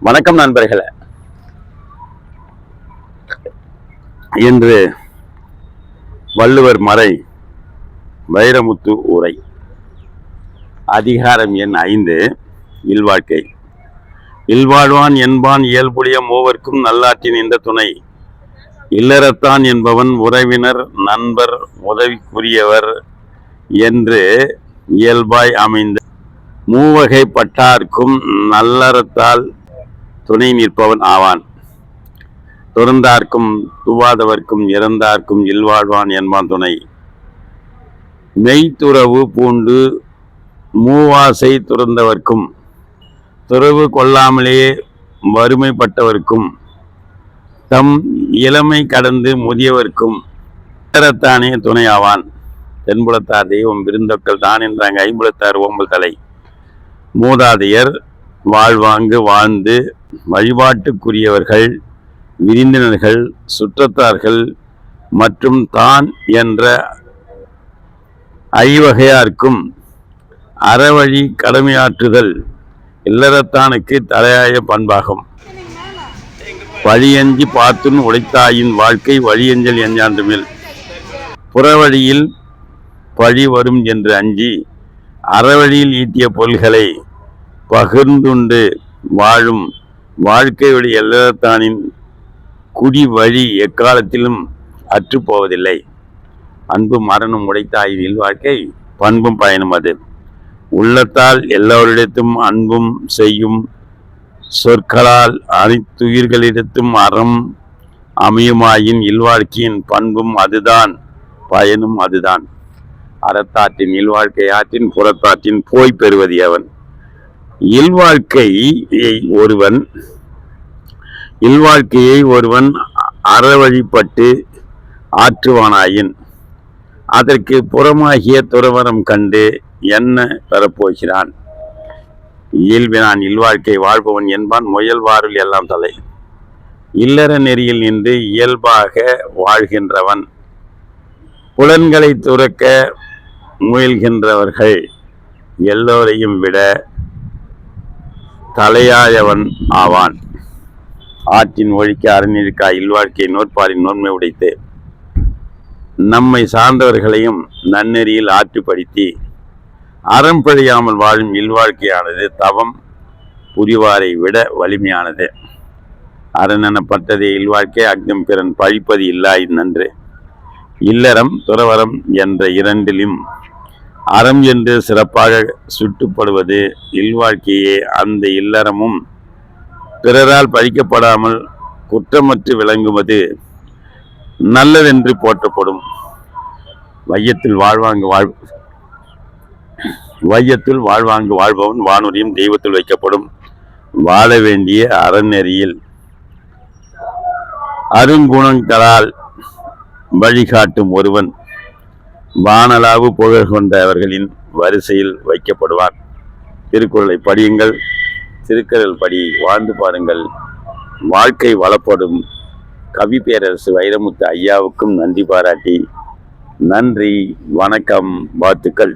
வணக்கம் நண்பர்களே. இன்று வள்ளுவர் மறை வைரமுத்து உரை அதிகாரம் எண் 5 இல்வாழ்க்கை. இல்வாழ்வான் என்பான் இயல்புடைய மூவர்க்கும் நல்லாற்றின் இந்த துணை. இல்லறத்தான் என்பவன் உறவினர் நண்பர் உதவிக்குரியவர் என்று இயல்பாய் அமைந்த மூவகைப்பட்டார்க்கும் நல்லறத்தால் துணை நிற்பவன் ஆவான். துறந்தார்க்கும் துவாதவர்க்கும் இறந்தார்க்கும் இல்வாழ்வான் என்பான் துணை. மெய்த்துறவு பூண்டு மூவாசை துறந்தவர்க்கும் துறவு கொள்ளாமலேயே வறுமைப்பட்டவர்க்கும் தம் இளமை கடந்து முதியவர்க்கும் இல்லறத்தானே துணை ஆவான். தென்புலத்தார் தெய்வம் விருந்தொக்கள் தான் என்றாங்க. ஐம்புலத்தார் ஓம்பல் தலை. மூதாதையர் வாழ்வாங்கு வாழ்ந்து வழிபாட்டுக்குரியவர்கள் விருந்தினர்கள் சுற்றத்தார்கள் மற்றும் தான் என்ற ஐவகையார்க்கும் அறவழி கடமையாற்றுதல் இல்லறத்தானுக்கு தலையாய பண்பாகும். வழியஞ்சி பார்த்துன் உடைத்தாயின் வாழ்க்கை வழியஞ்சல் எஞ்சான்றுமில். புறவழியில் பழி வரும் என்று அஞ்சி அறவழியில் ஈட்டிய பொருள்களை பகிர்ந்துண்டு வாழும் வாழ்க்கையுடைய இல்லறத்தானின் குடி வழி எக்காலத்திலும் அற்றுப்போவதில்லை. அன்பும் மரணம் உடைத்தாயின் இல்வாழ்க்கை பண்பும் பயனும் அது. உள்ளத்தால் எல்லோரிடத்தும் அன்பும் செய்யும் சொற்களால் அனைத்துயிர்களிடத்தும் அறம் அமையுமாயின் இல்வாழ்க்கையின் பண்பும் அதுதான் பயனும் அதுதான். அறத்தாற்றின் இல்வாழ்க்கை ஆற்றின் புறத்தாற்றின் போய் பெறுவது அவன். இல்வாழ்க்கையை ஒருவன் அறவழிப்பட்டு ஆற்றுவானாயின் அதற்கு புறமாகிய துறவரம் கண்டு என்ன பெறப்போகிறான். இயல்பினான் இல்வாழ்க்கை வாழ்பவன் என்பான் முயல்வாருள் எல்லாம் தலை. இல்லற நெறியில் நின்று இயல்பாக வாழ்கின்றவன் புலன்களை துறக்க முயல்கின்றவர்கள் எல்லோரையும் விட தலையாயவன் ஆவான். ஆற்றின் ஒழிக்க அறநிற்கா இல்வாழ்க்கை நோற்பாரின் நோன்மை உடைத்து நம்மை சார்ந்தவர்களையும் நன்னெறியில் ஆற்றுப்படுத்தி அறம் பழியாமல் வாழும் இல்வாழ்க்கையானது தவம் புரிவாரை விட வலிமையானது. அரண் எனப்பட்டதே இல்வாழ்க்கை அக்னம் பிறன் பழிப்பது இல்லாயின் நன்று. இல்லறம் துறவரம் என்ற இரண்டிலும் அறம் என்று சிறப்பாக சுட்டுப்படுவது இல்வாழ்க்கையே. அந்த இல்லறமும் பிறரால் பழிக்கப்படாமல் குற்றமற்று விளங்குவது நல்லதென்று போற்றப்படும். வையத்தில் வாழ்வாங்கு வாழ்பவன் வானுரியும் தெய்வத்தில் வைக்கப்படும். வாழ வேண்டிய அறநெறியில் அருங்குணங்களால் வழிகாட்டும் ஒருவன் வானளாவு புகழ் கொண்டவர்களின் வரிசையில் வைக்கப்படுவான். திருக்குறளை படியுங்கள், திருக்குறள் படி வாழ்ந்து பாருங்கள், வாழ்க்கை வளப்படும். கவி பேரரசு வைரமுத்து ஐயாவுக்கும் நன்றி பாராட்டி நன்றி, வணக்கம், வாழ்த்துக்கள்.